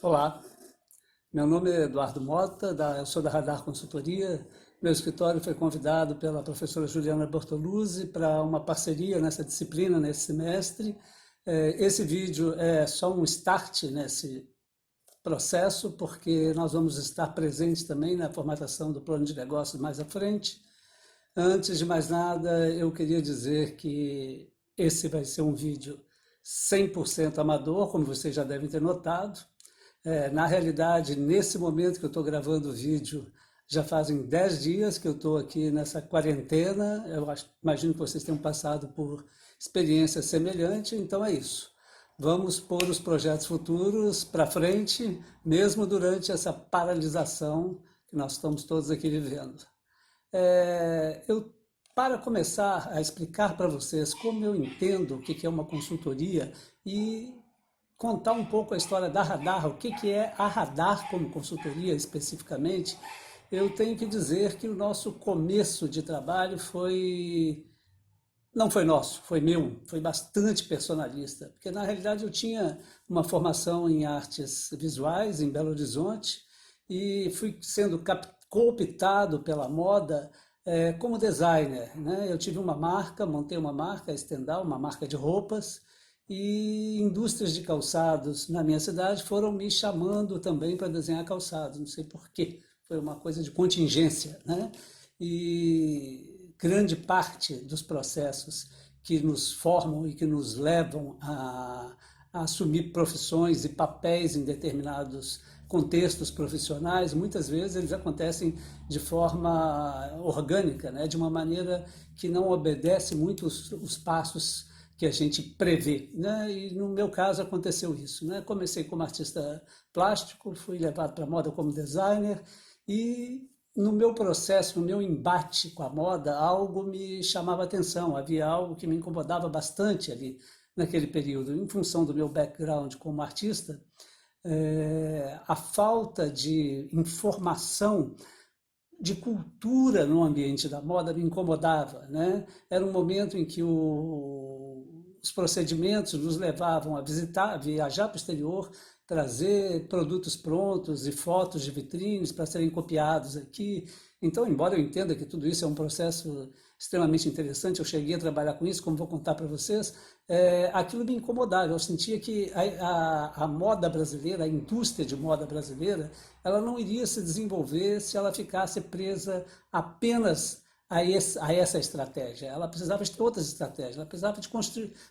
Olá, meu nome é Eduardo Mota, eu sou da Radar Consultoria. Meu escritório foi convidado pela professora Juliana Bortoluzzi para uma parceria nessa disciplina, nesse semestre. Esse vídeo é só um start nesse processo, porque nós vamos estar presentes também na formatação do plano de negócios mais à frente. Antes de mais nada, eu queria dizer que esse vai ser um vídeo 100% amador, como vocês já devem ter notado. Na realidade, nesse momento que eu estou gravando o vídeo, já fazem 10 dias que eu estou aqui nessa quarentena. Imagino que vocês tenham passado por experiência semelhante, então é isso. Vamos pôr os projetos futuros para frente, mesmo durante essa paralisação que nós estamos todos aqui vivendo. Para começar a explicar para vocês como eu entendo o que é uma consultoria e contar um pouco a história da Radar, o que é a Radar como consultoria especificamente, eu tenho que dizer que o nosso começo de trabalho não foi nosso, foi meu, foi bastante personalista, porque na realidade eu tinha uma formação em artes visuais em Belo Horizonte e fui sendo cooptado pela moda como designer, né? Eu tive uma marca, montei uma marca, a Stendhal, uma marca de roupas, e indústrias de calçados na minha cidade foram me chamando também para desenhar calçados, não sei por quê, foi uma coisa de contingência, né? E grande parte dos processos que nos formam e que nos levam a assumir profissões e papéis em determinados contextos profissionais, muitas vezes eles acontecem de forma orgânica, né? De uma maneira que não obedece muito os passos que a gente prevê, né? E no meu caso aconteceu isso, né? Comecei como artista plástico, fui levado para a moda como designer e no meu processo, no meu embate com a moda, algo me chamava atenção, havia algo que me incomodava bastante ali naquele período, em função do meu background como artista, a falta de informação, de cultura no ambiente da moda me incomodava, né? Era um momento em que os procedimentos nos levavam a visitar, viajar para o exterior, trazer produtos prontos e fotos de vitrines para serem copiados aqui. Então, embora eu entenda que tudo isso é um processo extremamente interessante, eu cheguei a trabalhar com isso, como vou contar para vocês, aquilo me incomodava. Eu sentia que a moda brasileira, a indústria de moda brasileira, ela não iria se desenvolver se ela ficasse presa apenas a essa estratégia. Ela precisava de outras estratégias, ela precisava de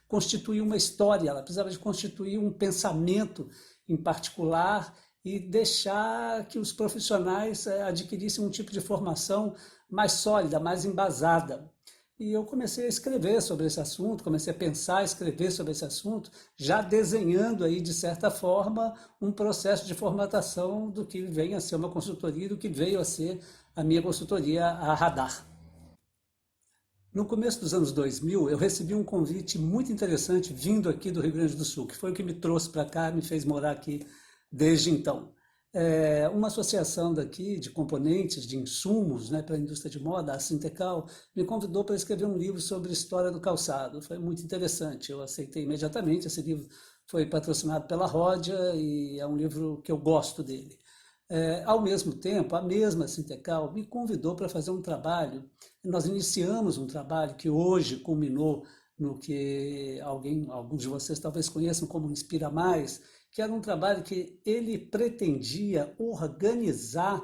constituir uma história, ela precisava de constituir um pensamento em particular e deixar que os profissionais adquirissem um tipo de formação mais sólida, mais embasada. E eu comecei a escrever sobre esse assunto, comecei a pensar, escrever sobre esse assunto, já desenhando aí, de certa forma, um processo de formatação do que vem a ser uma consultoria, do que veio a ser a minha consultoria, a Radar. No começo dos anos 2000, eu recebi um convite muito interessante vindo aqui do Rio Grande do Sul, que foi o que me trouxe para cá, me fez morar aqui desde então. Uma associação daqui de componentes, de insumos, né, para a indústria de moda, a Sintecal, me convidou para escrever um livro sobre história do calçado. Foi muito interessante, eu aceitei imediatamente. Esse livro foi patrocinado pela Ródia e é um livro que eu gosto dele. Ao mesmo tempo, a mesma Sintecal me convidou para fazer um trabalho. Nós iniciamos um trabalho que hoje culminou no que alguns de vocês talvez conheçam como Inspira Mais, que era um trabalho que ele pretendia organizar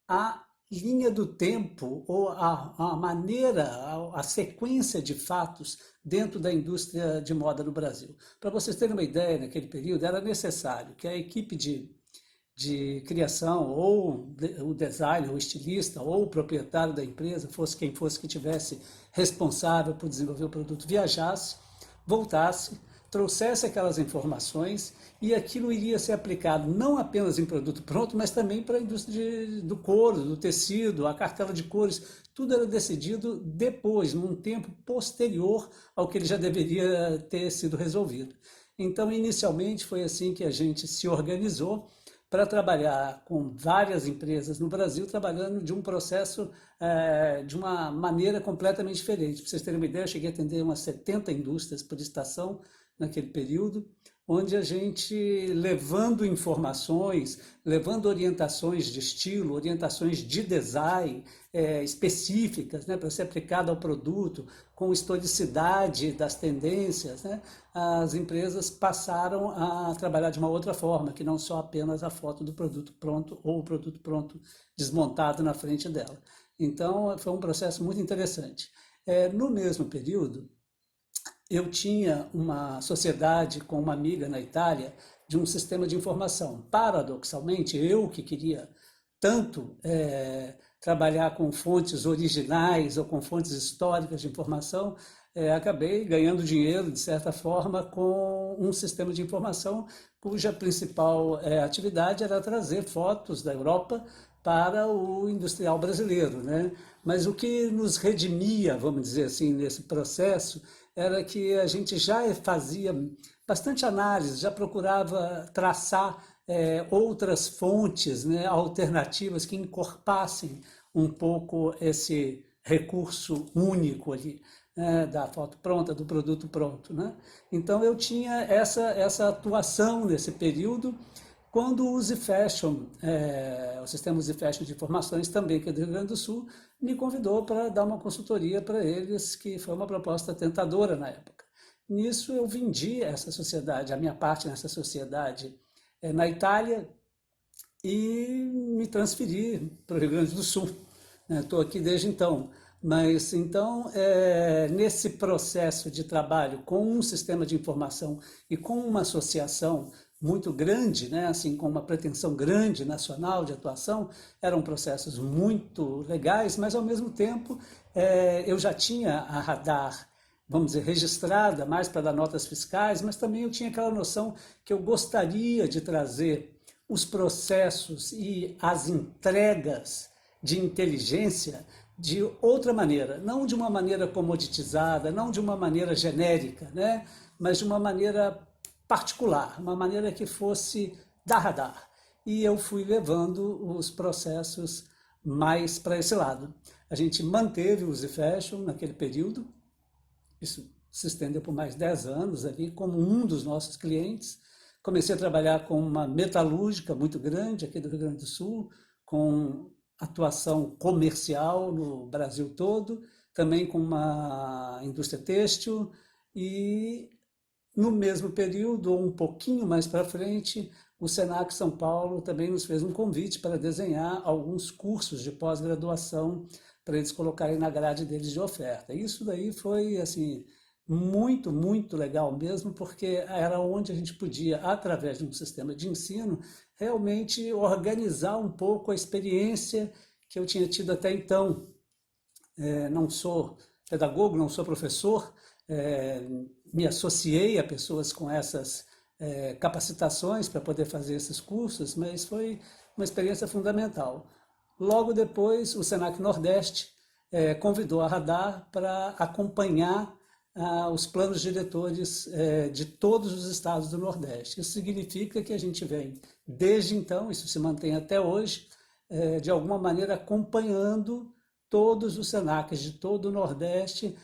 a linha do tempo ou a maneira, a sequência de fatos dentro da indústria de moda no Brasil. Para vocês terem uma ideia, naquele período era necessário que a equipe de criação, ou o designer, o estilista, ou o proprietário da empresa, fosse quem fosse que tivesse responsável por desenvolver o produto, viajasse, voltasse, trouxesse aquelas informações e aquilo iria ser aplicado não apenas em produto pronto, mas também para a indústria do couro, do tecido, a cartela de cores. Tudo era decidido depois, num tempo posterior ao que ele já deveria ter sido resolvido. Então, inicialmente, foi assim que a gente se organizou para trabalhar com várias empresas no Brasil, trabalhando de um processo, de uma maneira completamente diferente. Para vocês terem uma ideia, eu cheguei a atender umas 70 indústrias por estação naquele período, onde a gente, levando informações, levando orientações de estilo, orientações de design específicas, né, para ser aplicada ao produto, com historicidade das tendências, né, as empresas passaram a trabalhar de uma outra forma, que não só apenas a foto do produto pronto ou o produto pronto desmontado na frente dela. Então, foi um processo muito interessante. No mesmo período, eu tinha uma sociedade com uma amiga na Itália de um sistema de informação. Paradoxalmente, eu que queria tanto trabalhar com fontes originais ou com fontes históricas de informação, acabei ganhando dinheiro, de certa forma, com um sistema de informação cuja principal atividade era trazer fotos da Europa para o industrial brasileiro, né? Mas o que nos redimia, vamos dizer assim, nesse processo, era que a gente já fazia bastante análise, já procurava traçar outras fontes, né, alternativas que encorpassem um pouco esse recurso único ali, né, da foto pronta, do produto pronto, né? Então eu tinha essa atuação nesse período, quando o Uzi Fashion, o sistema Uzi Fashion de informações, também que é do Rio Grande do Sul, me convidou para dar uma consultoria para eles, que foi uma proposta tentadora na época. Nisso eu vendi essa sociedade, a minha parte nessa sociedade na Itália, e me transferi para o Rio Grande do Sul. Estou aqui desde então. Mas então, nesse processo de trabalho com um sistema de informação e com uma associação muito grande, né, assim, com uma pretensão grande nacional de atuação, eram processos muito legais, mas ao mesmo tempo eu já tinha a Radar, vamos dizer, registrada mais para dar notas fiscais, mas também eu tinha aquela noção que eu gostaria de trazer os processos e as entregas de inteligência de outra maneira, não de uma maneira comoditizada, não de uma maneira genérica, né? Mas de uma maneira particular, uma maneira que fosse da Radar. E eu fui levando os processos mais para esse lado. A gente manteve o Uzi Fashion naquele período, isso se estendeu por mais 10 anos ali, como um dos nossos clientes. Comecei a trabalhar com uma metalúrgica muito grande aqui do Rio Grande do Sul, com atuação comercial no Brasil todo, também com uma indústria têxtil, e no mesmo período, ou um pouquinho mais para frente, o Senac São Paulo também nos fez um convite para desenhar alguns cursos de pós-graduação para eles colocarem na grade deles de oferta. Isso daí foi assim muito, muito legal mesmo, porque era onde a gente podia, através de um sistema de ensino, realmente organizar um pouco a experiência que eu tinha tido até então. Não sou pedagogo, não sou professor, me associei a pessoas com essas capacitações para poder fazer esses cursos, mas foi uma experiência fundamental. Logo depois, o Senac Nordeste convidou a Radar para acompanhar os planos diretores de todos os estados do Nordeste. Isso significa que a gente vem, desde então, isso se mantém até hoje, de alguma maneira acompanhando todos os Senacs de todo o Nordeste,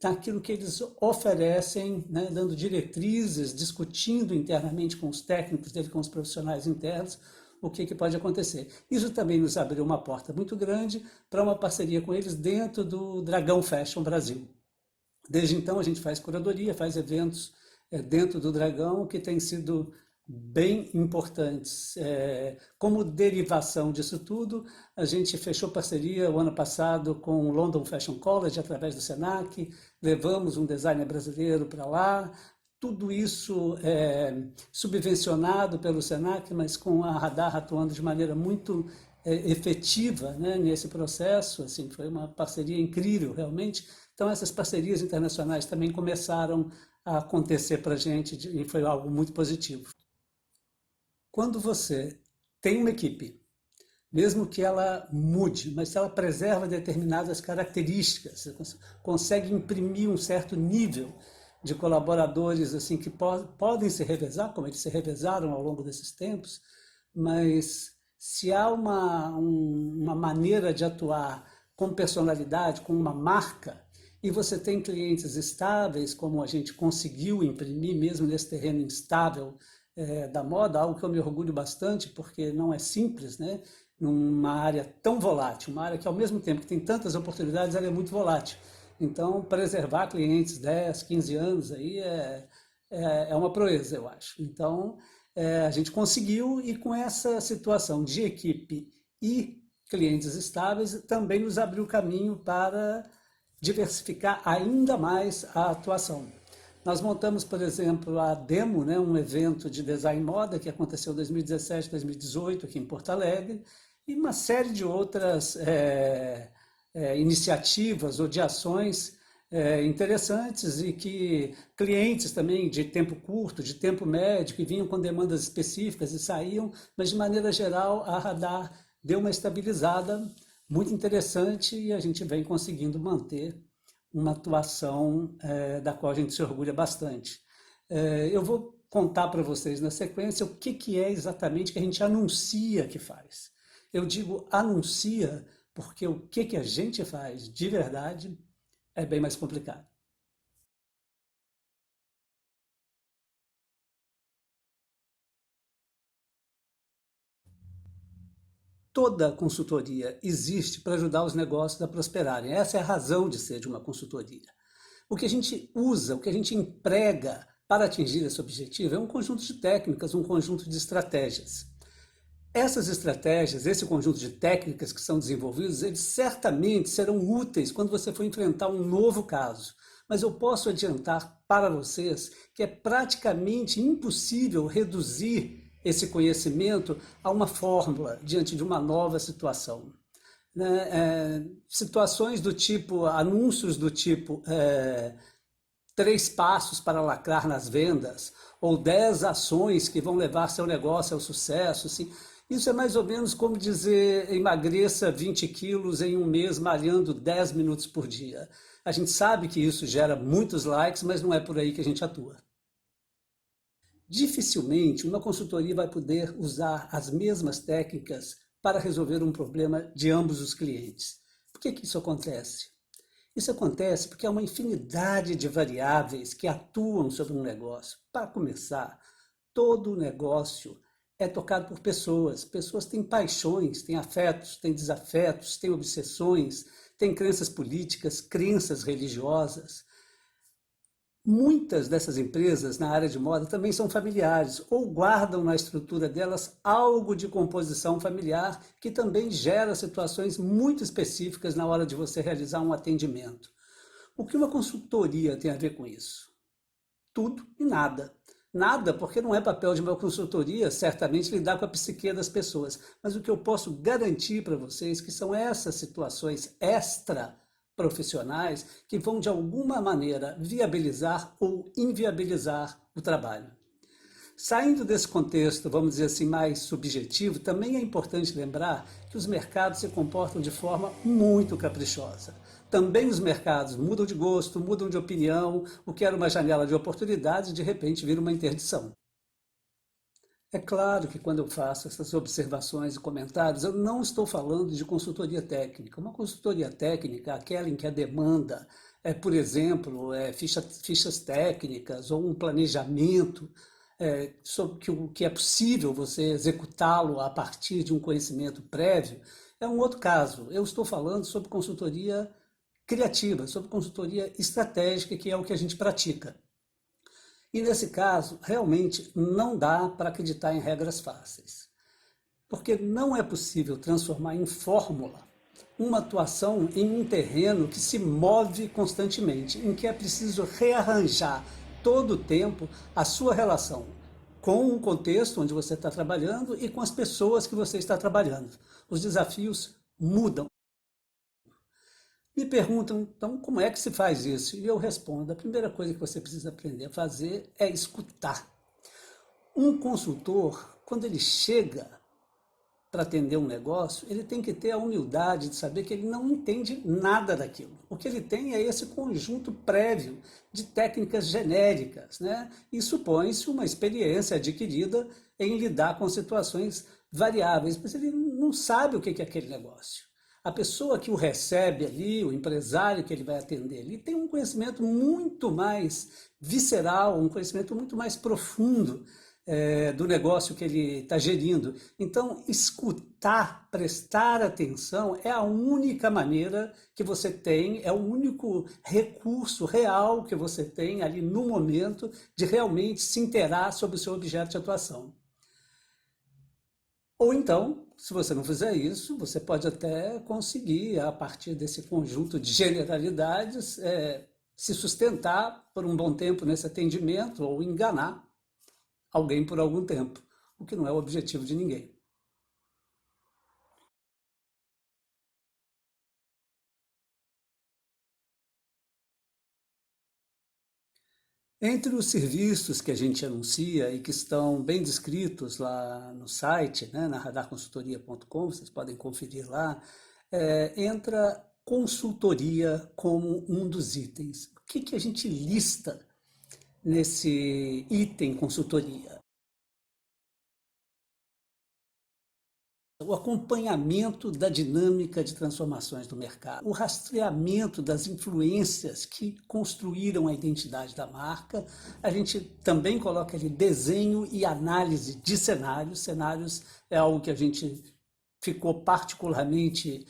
naquilo que eles oferecem, né, dando diretrizes, discutindo internamente com os técnicos dele, com os profissionais internos, o que pode acontecer. Isso também nos abriu uma porta muito grande para uma parceria com eles dentro do Dragão Fashion Brasil. Desde então a gente faz curadoria, faz eventos dentro do Dragão que têm sido bem importantes. Como derivação disso tudo, a gente fechou parceria o ano passado com o London Fashion College, através do Senac, levamos um designer brasileiro para lá, tudo isso subvencionado pelo Senac, mas com a Radar atuando de maneira muito efetiva, né, nesse processo. Assim, foi uma parceria incrível, realmente. Então, essas parcerias internacionais também começaram a acontecer para a gente e foi algo muito positivo. Quando você tem uma equipe, mesmo que ela mude, mas se ela preserva determinadas características, você consegue imprimir um certo nível de colaboradores assim que podem se revezar, como eles se revezaram ao longo desses tempos, mas se há uma maneira de atuar com personalidade, com uma marca, e você tem clientes estáveis, como a gente conseguiu imprimir mesmo nesse terreno instável da moda, algo que eu me orgulho bastante, porque não é simples, né? Numa área tão volátil, uma área que ao mesmo tempo que tem tantas oportunidades, ela é muito volátil. Então, preservar clientes 10, 15 anos aí é uma proeza, eu acho. Então, a gente conseguiu, e com essa situação de equipe e clientes estáveis, também nos abriu caminho para diversificar ainda mais a atuação. Nós montamos, por exemplo, a Demo, né, um evento de design moda que aconteceu em 2017, 2018 aqui em Porto Alegre, e uma série de outras iniciativas ou de ações interessantes, e que clientes também de tempo curto, de tempo médio, que vinham com demandas específicas e saíam, mas de maneira geral a Radar deu uma estabilizada muito interessante, e a gente vem conseguindo manter uma atuação da qual a gente se orgulha bastante. Eu vou contar para vocês na sequência o que é exatamente que a gente anuncia que faz. Eu digo anuncia porque o que a gente faz de verdade é bem mais complicado. Toda consultoria existe para ajudar os negócios a prosperarem. Essa é a razão de ser de uma consultoria. O que a gente usa, o que a gente emprega para atingir esse objetivo é um conjunto de técnicas, um conjunto de estratégias. Essas estratégias, esse conjunto de técnicas que são desenvolvidos, eles certamente serão úteis quando você for enfrentar um novo caso. Mas eu posso adiantar para vocês que é praticamente impossível reduzir esse conhecimento a uma fórmula diante de uma nova situação. Situações do tipo, anúncios do tipo 3 passos para lacrar nas vendas, ou 10 ações que vão levar seu negócio ao sucesso, assim. Isso é mais ou menos como dizer emagreça 20 quilos em um mês malhando 10 minutos por dia. A gente sabe que isso gera muitos likes, mas não é por aí que a gente atua. Dificilmente uma consultoria vai poder usar as mesmas técnicas para resolver um problema de ambos os clientes. Por que isso acontece? Isso acontece porque há uma infinidade de variáveis que atuam sobre um negócio. Para começar, todo negócio é tocado por pessoas. Pessoas têm paixões, têm afetos, têm desafetos, têm obsessões, têm crenças políticas, crenças religiosas. Muitas dessas empresas na área de moda também são familiares ou guardam na estrutura delas algo de composição familiar que também gera situações muito específicas na hora de você realizar um atendimento. O que uma consultoria tem a ver com isso? Tudo e nada. Nada, porque não é papel de uma consultoria, certamente, lidar com a psique das pessoas. Mas o que eu posso garantir para vocês que são essas situações extra-profissionais que vão, de alguma maneira, viabilizar ou inviabilizar o trabalho. Saindo desse contexto, vamos dizer assim, mais subjetivo, também é importante lembrar que os mercados se comportam de forma muito caprichosa. Também os mercados mudam de gosto, mudam de opinião, o que era uma janela de oportunidades, de repente vira uma interdição. É claro que quando eu faço essas observações e comentários, eu não estou falando de consultoria técnica. Uma consultoria técnica, aquela em que a demanda por exemplo, fichas técnicas ou um planejamento sobre o que é possível você executá-lo a partir de um conhecimento prévio, é um outro caso. Eu estou falando sobre consultoria criativa, sobre consultoria estratégica, que é o que a gente pratica. E nesse caso, realmente não dá para acreditar em regras fáceis, porque não é possível transformar em fórmula uma atuação em um terreno que se move constantemente, em que é preciso rearranjar todo o tempo a sua relação com o contexto onde você está trabalhando e com as pessoas que você está trabalhando. Os desafios mudam. Me perguntam, então, como é que se faz isso? E eu respondo, a primeira coisa que você precisa aprender a fazer é escutar. Um consultor, quando ele chega para atender um negócio, ele tem que ter a humildade de saber que ele não entende nada daquilo. O que ele tem é esse conjunto prévio de técnicas genéricas, né? E supõe-se uma experiência adquirida em lidar com situações variáveis, mas ele não sabe o que é aquele negócio. A pessoa que o recebe ali, o empresário que ele vai atender ali, tem um conhecimento muito mais visceral, um conhecimento muito mais profundo do negócio que ele está gerindo. Então, escutar, prestar atenção é a única maneira que você tem, é o único recurso real que você tem ali no momento de realmente se inteirar sobre o seu objeto de atuação. Ou então, se você não fizer isso, você pode até conseguir, a partir desse conjunto de generalidades, se sustentar por um bom tempo nesse atendimento ou enganar alguém por algum tempo, o que não é o objetivo de ninguém. Entre os serviços que a gente anuncia e que estão bem descritos lá no site, né, na radarconsultoria.com, vocês podem conferir lá, entra consultoria como um dos itens. O que que a gente lista nesse item consultoria? O acompanhamento da dinâmica de transformações do mercado, o rastreamento das influências que construíram a identidade da marca. A gente também coloca ali desenho e análise de cenários. Cenários é algo que a gente ficou particularmente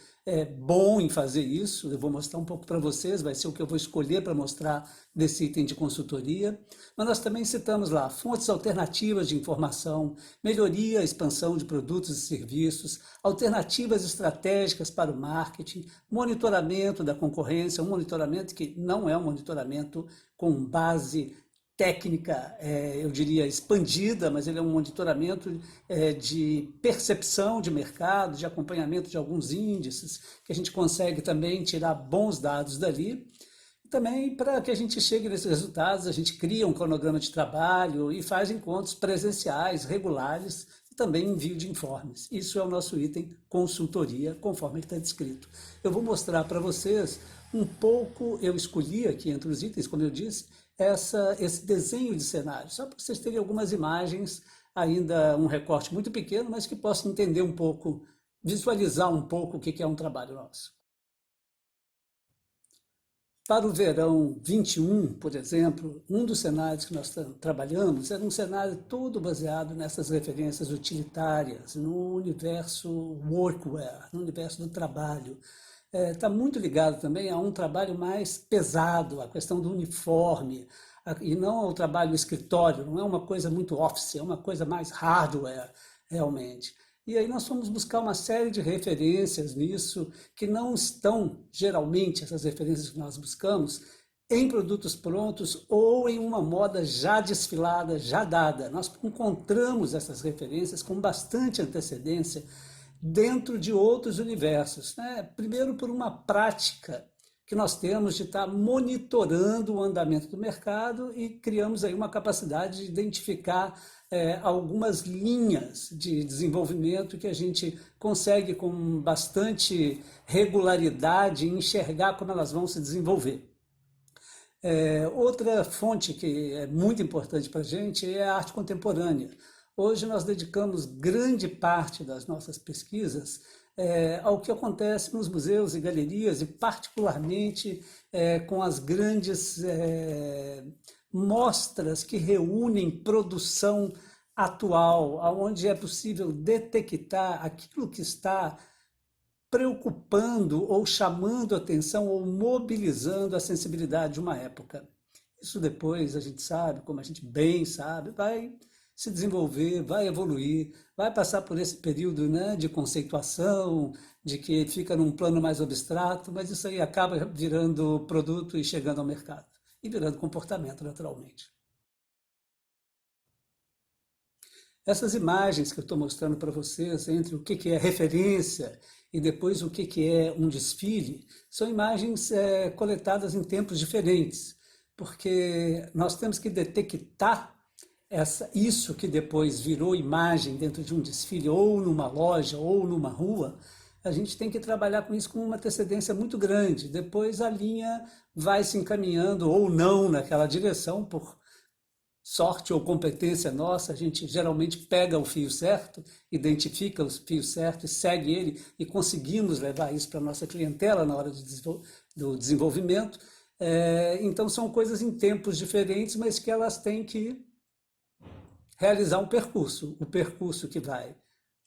bom em fazer isso. Eu vou mostrar um pouco para vocês, vai ser o que eu vou escolher para mostrar desse item de consultoria. Mas nós também citamos lá fontes alternativas de informação, melhoria, expansão de produtos e serviços, alternativas estratégicas para o marketing, monitoramento da concorrência, um monitoramento que não é um monitoramento com base técnica, eu diria, expandida, mas ele é um monitoramento de percepção de mercado, de acompanhamento de alguns índices, que a gente consegue também tirar bons dados dali. Também, para que a gente chegue nesses resultados, a gente cria um cronograma de trabalho e faz encontros presenciais, regulares, e também envio de informes. Isso é o nosso item consultoria, conforme está descrito. Eu vou mostrar para vocês um pouco, eu escolhi aqui entre os itens, como eu disse, esse desenho de cenário, só para vocês terem algumas imagens, ainda um recorte muito pequeno, mas que possam entender um pouco, visualizar um pouco o que é um trabalho nosso. Para o verão 21, por exemplo, um dos cenários que nós trabalhamos era um cenário todo baseado nessas referências utilitárias, no universo workwear, no universo do trabalho. Está muito ligado também a um trabalho mais pesado, a questão do uniforme, e não ao trabalho escritório, não é uma coisa muito office, é uma coisa mais hardware, realmente. E aí nós fomos buscar uma série de referências nisso, que não estão, geralmente, essas referências que nós buscamos, em produtos prontos ou em uma moda já desfilada, já dada. Nós encontramos essas referências com bastante antecedência dentro de outros universos, né? Primeiro por uma prática que nós temos de estar monitorando o andamento do mercado e criamos aí uma capacidade de identificar algumas linhas de desenvolvimento que a gente consegue com bastante regularidade enxergar como elas vão se desenvolver. Outra fonte que é muito importante para a gente é a arte contemporânea. Hoje nós dedicamos grande parte das nossas pesquisas ao que acontece nos museus e galerias, e particularmente com as grandes mostras que reúnem produção atual, onde é possível detectar aquilo que está preocupando ou chamando atenção ou mobilizando a sensibilidade de uma época. Isso depois, a gente sabe, como a gente bem sabe, vai se desenvolver, vai evoluir, vai passar por esse período, né, de conceituação, de que fica num plano mais abstrato, mas isso aí acaba virando produto e chegando ao mercado, e virando comportamento, naturalmente. Essas imagens que eu estou mostrando para vocês, entre o que é referência e depois o que é um desfile, são imagens coletadas em tempos diferentes, porque nós temos que detectar isso que depois virou imagem dentro de um desfile, ou numa loja, ou numa rua. A gente tem que trabalhar com isso com uma antecedência muito grande. Depois a linha vai se encaminhando ou não naquela direção por sorte ou competência nossa, a gente geralmente pega o fio certo, identifica o fio certo e segue ele e conseguimos levar isso para a nossa clientela na hora do desenvolvimento. Então, são coisas em tempos diferentes, mas que elas têm que realizar um percurso, o percurso que vai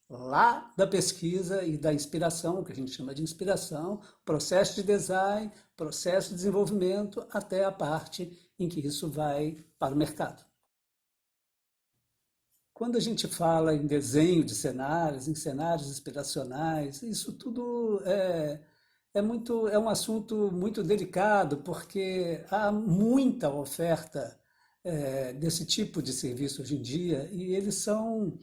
lá da pesquisa e da inspiração, o que a gente chama de inspiração, processo de design, processo de desenvolvimento, até a parte em que isso vai para o mercado. Quando a gente fala em desenho de cenários, em cenários inspiracionais, isso tudo é um assunto muito delicado, porque há muita oferta desse tipo de serviço hoje em dia, e eles são,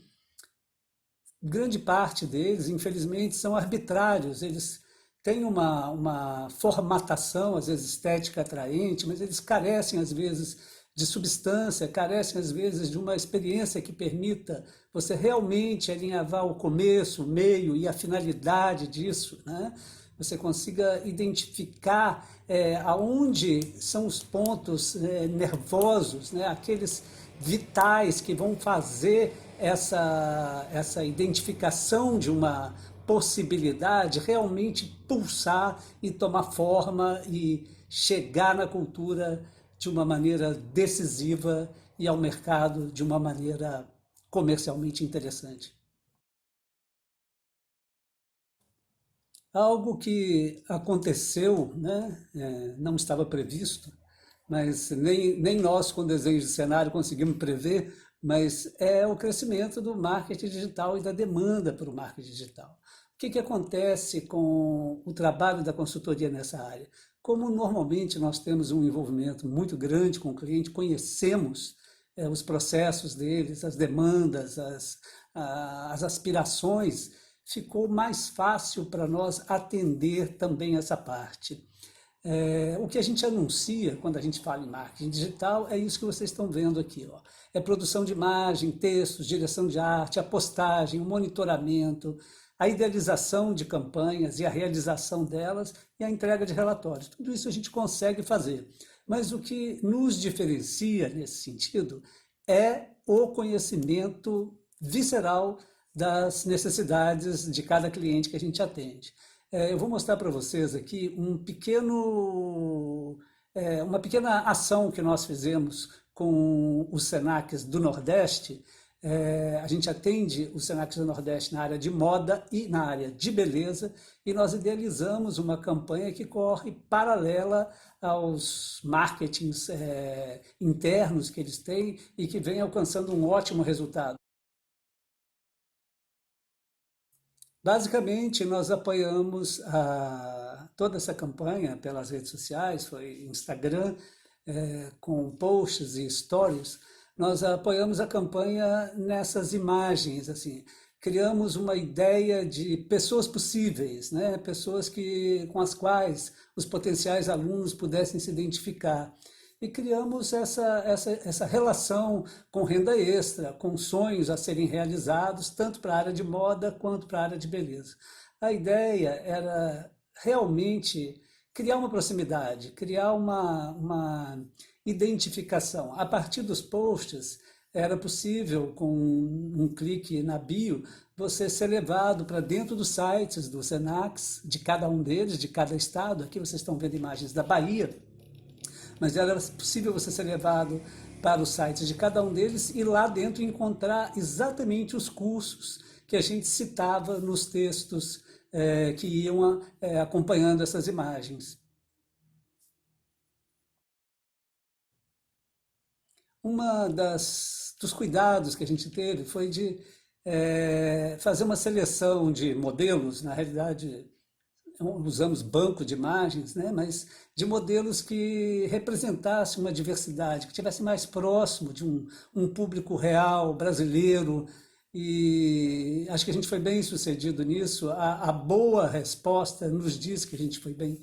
grande parte deles, infelizmente, são arbitrários. Eles têm uma formatação, às vezes estética atraente, mas eles carecem, às vezes, de substância, carecem, às vezes, de uma experiência que permita você realmente alinhavar o começo, o meio e a finalidade disso, né? Você consiga identificar aonde são os pontos nervosos, né? Aqueles vitais que vão fazer essa identificação de uma possibilidade realmente pulsar e tomar forma e chegar na cultura de uma maneira decisiva e ao mercado de uma maneira comercialmente interessante. Algo que aconteceu, né, não estava previsto, mas nem nós com desenhos de cenário conseguimos prever, mas é o crescimento do marketing digital e da demanda para o marketing digital. O que acontece com o trabalho da consultoria nessa área? Como normalmente nós temos um envolvimento muito grande com o cliente, conhecemos os processos deles, as demandas, as aspirações, ficou mais fácil para nós atender também essa parte. O que a gente anuncia quando a gente fala em marketing digital é isso que vocês estão vendo aqui. Ó. É produção de imagem, textos, direção de arte, a postagem, o monitoramento, a idealização de campanhas e a realização delas e a entrega de relatórios. Tudo isso a gente consegue fazer. Mas o que nos diferencia nesse sentido é o conhecimento visceral das necessidades de cada cliente que a gente atende. Eu vou mostrar para vocês aqui uma pequena ação que nós fizemos com os Senacs do Nordeste. A gente atende os Senacs do Nordeste na área de moda e na área de beleza, e nós idealizamos uma campanha que corre paralela aos marketings internos que eles têm e que vem alcançando um ótimo resultado. Basicamente, nós apoiamos toda essa campanha pelas redes sociais, foi Instagram, com posts e stories. Nós apoiamos a campanha nessas imagens, assim, criamos uma ideia de pessoas possíveis, né? Pessoas com as quais os potenciais alunos pudessem se identificar. E criamos essa relação com renda extra, com sonhos a serem realizados, tanto para a área de moda quanto para a área de beleza. A ideia era realmente criar uma proximidade, criar uma identificação. A partir dos posts, era possível, com um clique na bio, você ser levado para dentro dos sites dos Senacs, de cada um deles, de cada estado. Aqui vocês estão vendo imagens da Bahia, mas era possível você ser levado para os sites de cada um deles e lá dentro encontrar exatamente os cursos que a gente citava nos textos que iam acompanhando essas imagens. Dos cuidados que a gente teve foi de fazer uma seleção de modelos, na realidade usamos banco de imagens, né, mas de modelos que representassem uma diversidade, que estivesse mais próximo de um público real, brasileiro, e acho que a gente foi bem sucedido nisso. A boa resposta nos diz que a gente foi bem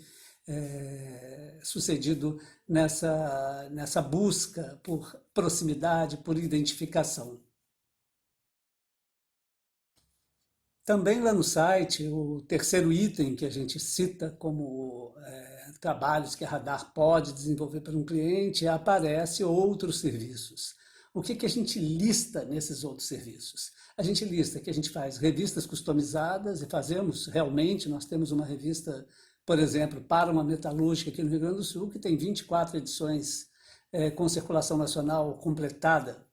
sucedido nessa busca por proximidade, por identificação. Também lá no site, o terceiro item que a gente cita como trabalhos que a Radar pode desenvolver para um cliente, aparece outros serviços. o que a gente lista nesses outros serviços? A gente lista que a gente faz revistas customizadas, e fazemos realmente, nós temos uma revista, por exemplo, para uma metalúrgica aqui no Rio Grande do Sul, que tem 24 edições com circulação nacional completada.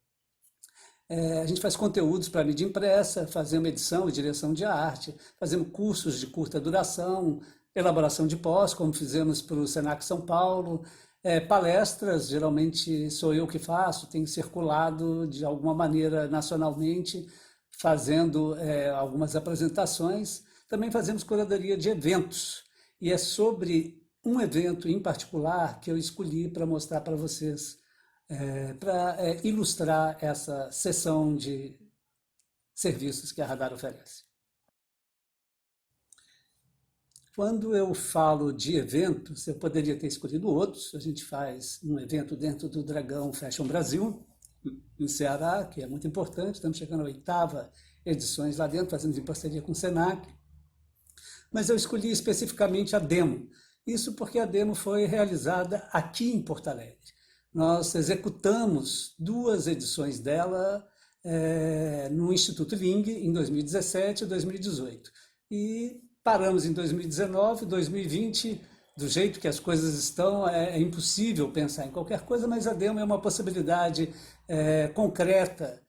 A gente faz conteúdos para mídia impressa, fazemos edição e direção de arte, fazemos cursos de curta duração, elaboração de pós, como fizemos para o Senac São Paulo, palestras, geralmente sou eu que faço, tenho circulado de alguma maneira nacionalmente, fazendo algumas apresentações. Também fazemos curadoria de eventos, e é sobre um evento em particular que eu escolhi para mostrar para vocês, para ilustrar essa seção de serviços que a Radar oferece. Quando eu falo de eventos, eu poderia ter escolhido outros. A gente faz um evento dentro do Dragão Fashion Brasil, no Ceará, que é muito importante. Estamos chegando à 8ª edições lá dentro, fazendo em parceria com o Senac. Mas eu escolhi especificamente a Demo. Isso porque a Demo foi realizada aqui em Porto Alegre. Nós executamos 2 edições dela no Instituto Ling, em 2017 e 2018. E paramos em 2019, 2020, do jeito que as coisas estão, é impossível pensar em qualquer coisa, mas a Demo é uma possibilidade concreta.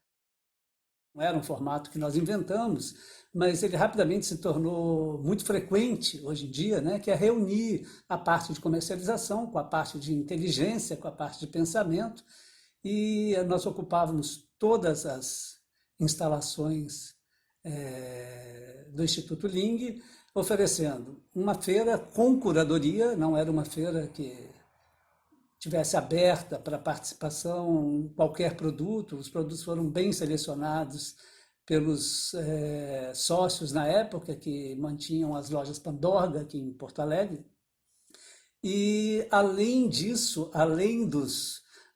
Não era um formato que nós inventamos, mas ele rapidamente se tornou muito frequente hoje em dia, né, que é reunir a parte de comercialização com a parte de inteligência, com a parte de pensamento, e nós ocupávamos todas as instalações do Instituto Ling, oferecendo uma feira com curadoria, não era uma feira que tivesse aberta para participação qualquer produto, os produtos foram bem selecionados pelos sócios na época, que mantinham as lojas Pandorga aqui em Porto Alegre. E, além disso, além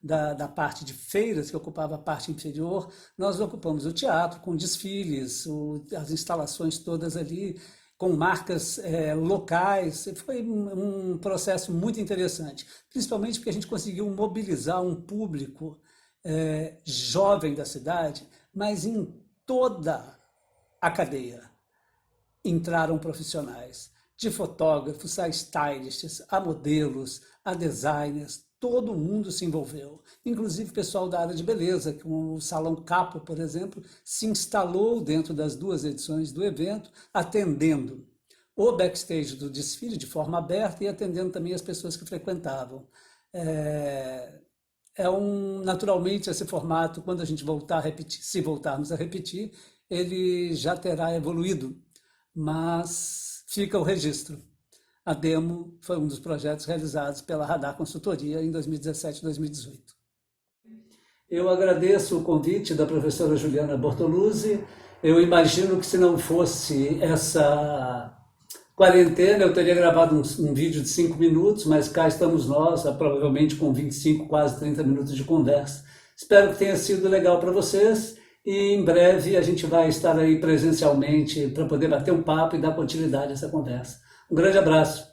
da parte de feiras, que ocupava a parte inferior, nós ocupamos o teatro com desfiles, as instalações todas ali, com marcas locais. Foi um processo muito interessante, principalmente porque a gente conseguiu mobilizar um público jovem da cidade, mas em toda a cadeia entraram profissionais, de fotógrafos a stylists, a modelos, a designers, todo mundo se envolveu, inclusive o pessoal da área de beleza, com o Salão Capo, por exemplo, se instalou dentro das 2 edições do evento, atendendo o backstage do desfile de forma aberta e atendendo também as pessoas que frequentavam. Naturalmente, esse formato, quando a gente voltar a repetir, se voltarmos a repetir, ele já terá evoluído, mas fica o registro. A Demo foi um dos projetos realizados pela Radar Consultoria em 2017 e 2018. Eu agradeço o convite da professora Juliana Bortoluzzi. Eu imagino que, se não fosse essa quarentena, eu teria gravado um vídeo de 5 minutos, mas cá estamos nós, provavelmente com 25, quase 30 minutos de conversa. Espero que tenha sido legal para vocês e em breve a gente vai estar aí presencialmente para poder bater um papo e dar continuidade a essa conversa. Um grande abraço.